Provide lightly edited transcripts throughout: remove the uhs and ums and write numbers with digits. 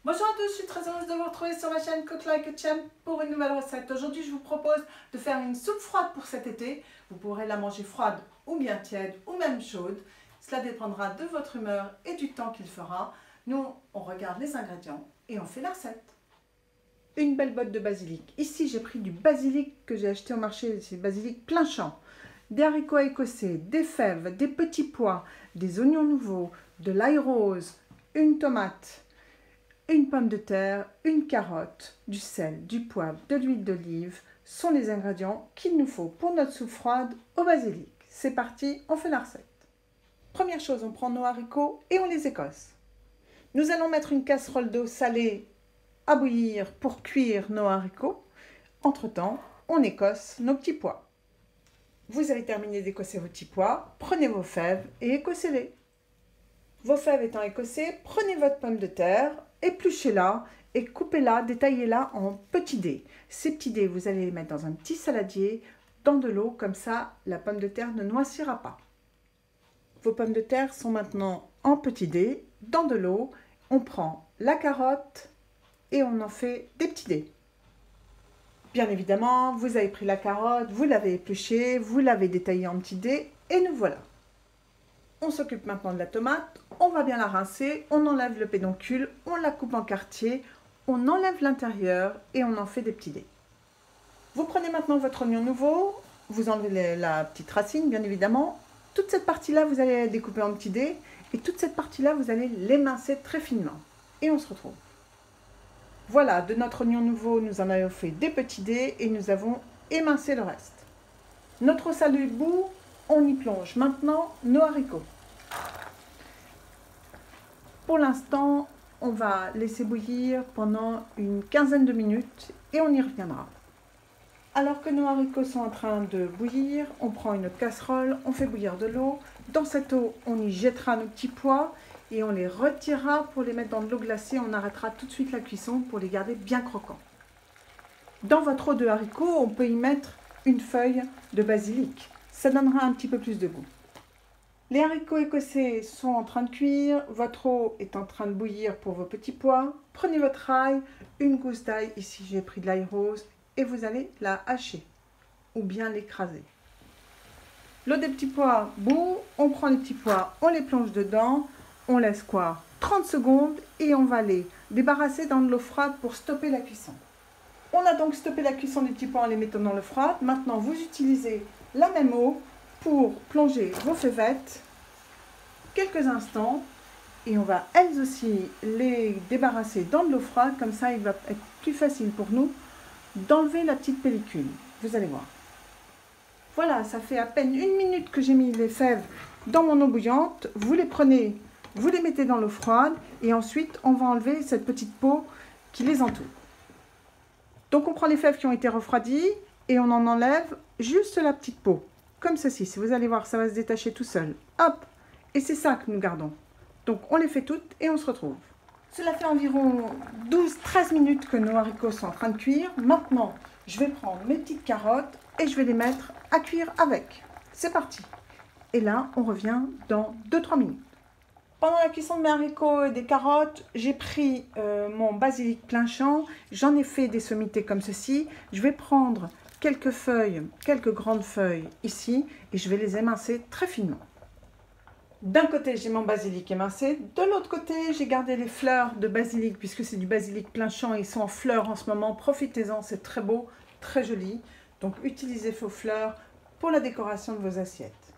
Bonjour à tous, je suis très heureuse de vous retrouver sur ma chaîne Cook Like a Champ pour une nouvelle recette. Aujourd'hui, je vous propose de faire une soupe froide pour cet été. Vous pourrez la manger froide ou bien tiède ou même chaude. Cela dépendra de votre humeur et du temps qu'il fera. Nous, on regarde les ingrédients et on fait la recette. Une belle botte de basilic. Ici, j'ai pris du basilic que j'ai acheté au marché, c'est basilic plein champ. Des haricots écossais, des fèves, des petits pois, des oignons nouveaux, de l'ail rose, une tomate, une pomme de terre, une carotte, du sel, du poivre, de l'huile d'olive sont les ingrédients qu'il nous faut pour notre soupe froide au basilic. C'est parti, on fait la recette. Première chose, on prend nos haricots et on les écosse. Nous allons mettre une casserole d'eau salée à bouillir pour cuire nos haricots. Entre-temps, on écosse nos petits pois. Vous avez terminé d'écosser vos petits pois, prenez vos fèves et écossez-les. Vos fèves étant écossées, prenez votre pomme de terre, épluchez-la et coupez-la, détaillez-la en petits dés. Ces petits dés, vous allez les mettre dans un petit saladier, dans de l'eau, comme ça la pomme de terre ne noircira pas. Vos pommes de terre sont maintenant en petits dés, dans de l'eau. On prend la carotte et on en fait des petits dés. Bien évidemment, vous avez pris la carotte, vous l'avez épluchée, vous l'avez détaillée en petits dés et nous voilà. On s'occupe maintenant de la tomate, on va bien la rincer, on enlève le pédoncule, on la coupe en quartiers, on enlève l'intérieur et on en fait des petits dés. Vous prenez maintenant votre oignon nouveau, vous enlevez la petite racine bien évidemment. Toute cette partie-là, vous allez la découper en petits dés et toute cette partie-là, vous allez l'émincer très finement. Et on se retrouve. Voilà, de notre oignon nouveau, nous en avons fait des petits dés et nous avons émincé le reste. Notre eau salée bout, on y plonge maintenant nos haricots. Pour l'instant, on va laisser bouillir pendant une quinzaine de minutes et on y reviendra. Alors que nos haricots sont en train de bouillir, on prend une casserole, on fait bouillir de l'eau. Dans cette eau, on y jettera nos petits pois et on les retirera pour les mettre dans de l'eau glacée. On arrêtera tout de suite la cuisson pour les garder bien croquants. Dans votre eau de haricots, on peut y mettre une feuille de basilic. Ça donnera un petit peu plus de goût. Les haricots écossais sont en train de cuire, votre eau est en train de bouillir pour vos petits pois. Prenez votre ail, une gousse d'ail, ici j'ai pris de l'ail rose, et vous allez la hacher ou bien l'écraser. L'eau des petits pois bout, on prend les petits pois, on les plonge dedans, on laisse quoi 30 secondes et on va les débarrasser dans de l'eau froide pour stopper la cuisson. On a donc stoppé la cuisson des petits pois en les mettant dans l'eau froide. Maintenant vous utilisez la même eau pour plonger vos fèvettes quelques instants et on va elles aussi les débarrasser dans de l'eau froide, comme ça il va être plus facile pour nous d'enlever la petite pellicule, vous allez voir. Voilà, ça fait à peine une minute que j'ai mis les fèves dans mon eau bouillante, vous les prenez, vous les mettez dans l'eau froide et ensuite on va enlever cette petite peau qui les entoure. Donc on prend les fèves qui ont été refroidies et on en enlève juste la petite peau. Comme ceci, si vous allez voir, ça va se détacher tout seul. Hop! Et c'est ça que nous gardons. Donc on les fait toutes et on se retrouve. Cela fait environ 12-13 minutes que nos haricots sont en train de cuire. Maintenant, je vais prendre mes petites carottes et je vais les mettre à cuire avec. C'est parti! Et là, on revient dans 2-3 minutes. Pendant la cuisson de mes haricots et des carottes, j'ai pris mon basilic plein champ. J'en ai fait des sommités comme ceci. Je vais prendre quelques feuilles, quelques grandes feuilles ici et je vais les émincer très finement. D'un côté, j'ai mon basilic émincé, de l'autre côté, j'ai gardé les fleurs de basilic puisque c'est du basilic plein champ et ils sont en fleurs en ce moment. Profitez-en, c'est très beau, très joli. Donc utilisez vos fleurs pour la décoration de vos assiettes.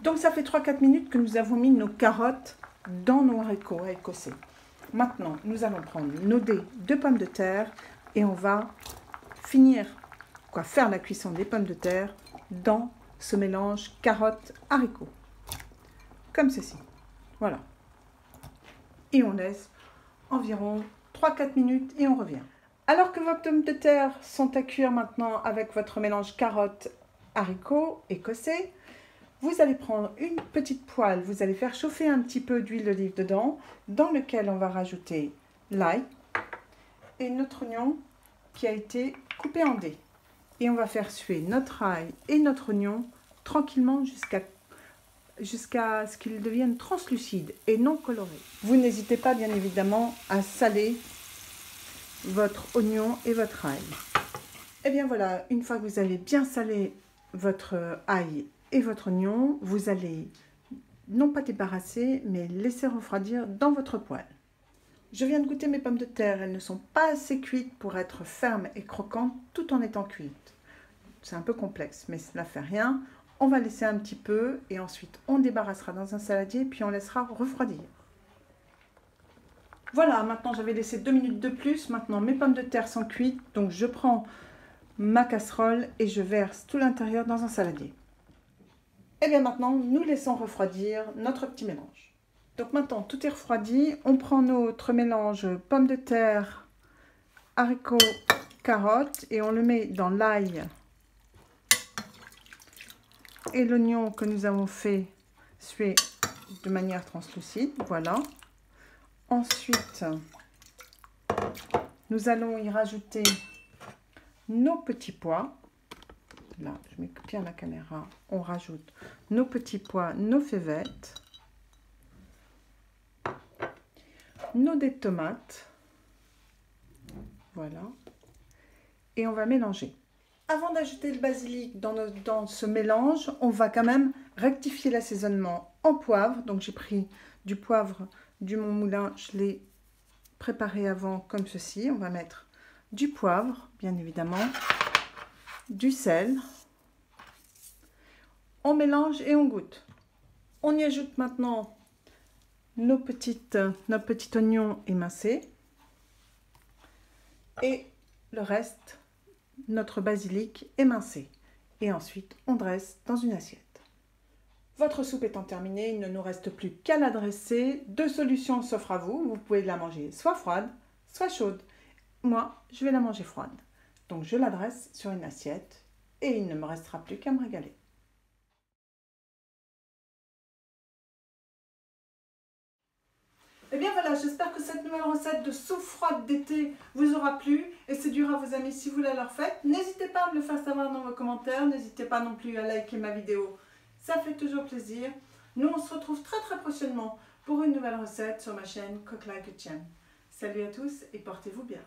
Donc ça fait 3-4 minutes que nous avons mis nos carottes dans nos haricots écossais. Maintenant, nous allons prendre nos dés de pommes de terre et on va faire la cuisson des pommes de terre dans ce mélange carottes-haricots. Comme ceci. Voilà. Et on laisse environ 3-4 minutes et on revient. Alors que vos pommes de terre sont à cuire maintenant avec votre mélange carottes-haricots écossais, vous allez prendre une petite poêle, vous allez faire chauffer un petit peu d'huile d'olive dedans, dans lequel on va rajouter l'ail et notre oignon qui a été coupé en dés. Et on va faire suer notre ail et notre oignon tranquillement jusqu'à jusqu'à ce qu'ils deviennent translucides et non colorés. Vous n'hésitez pas bien évidemment à saler votre oignon et votre ail. Et bien voilà, une fois que vous avez bien salé votre ail et votre oignon, vous allez non pas débarrasser, mais laisser refroidir dans votre poêle. Je viens de goûter mes pommes de terre, elles ne sont pas assez cuites pour être fermes et croquantes tout en étant cuites. C'est un peu complexe, mais cela ne fait rien. On va laisser un petit peu et ensuite on débarrassera dans un saladier puis on laissera refroidir. Voilà, maintenant j'avais laissé 2 minutes de plus. Maintenant mes pommes de terre sont cuites, donc je prends ma casserole et je verse tout l'intérieur dans un saladier. Et bien maintenant, nous laissons refroidir notre petit mélange. Donc maintenant, tout est refroidi. On prend notre mélange pommes de terre, haricots, carottes et on le met dans l'ail et l'oignon que nous avons fait suer de manière translucide. Voilà. Ensuite, nous allons y rajouter nos petits pois. Là, je mets bien la caméra. On rajoute nos petits pois, nos fèvettes, nos dés de tomates. Voilà. Et on va mélanger. Avant d'ajouter le basilic dans ce mélange, on va quand même rectifier l'assaisonnement en poivre. Donc j'ai pris du poivre du Mont Moulin, je l'ai préparé avant comme ceci. On va mettre du poivre, bien évidemment, du sel. On mélange et on goûte. On y ajoute maintenant notre petit oignon émincé et le reste, notre basilic émincé. Et ensuite, on dresse dans une assiette. Votre soupe étant terminée, il ne nous reste plus qu'à la dresser. 2 solutions s'offrent à vous. Vous pouvez la manger soit froide, soit chaude. Moi, je vais la manger froide. Donc, je la dresse sur une assiette et il ne me restera plus qu'à me régaler. Et bien voilà, j'espère que cette nouvelle recette de soupe froide d'été vous aura plu et séduira vos amis si vous la leur faites. N'hésitez pas à me le faire savoir dans vos commentaires. N'hésitez pas non plus à liker ma vidéo. Ça fait toujours plaisir. Nous, on se retrouve très prochainement pour une nouvelle recette sur ma chaîne Cook Like a Champ. Salut à tous et portez-vous bien.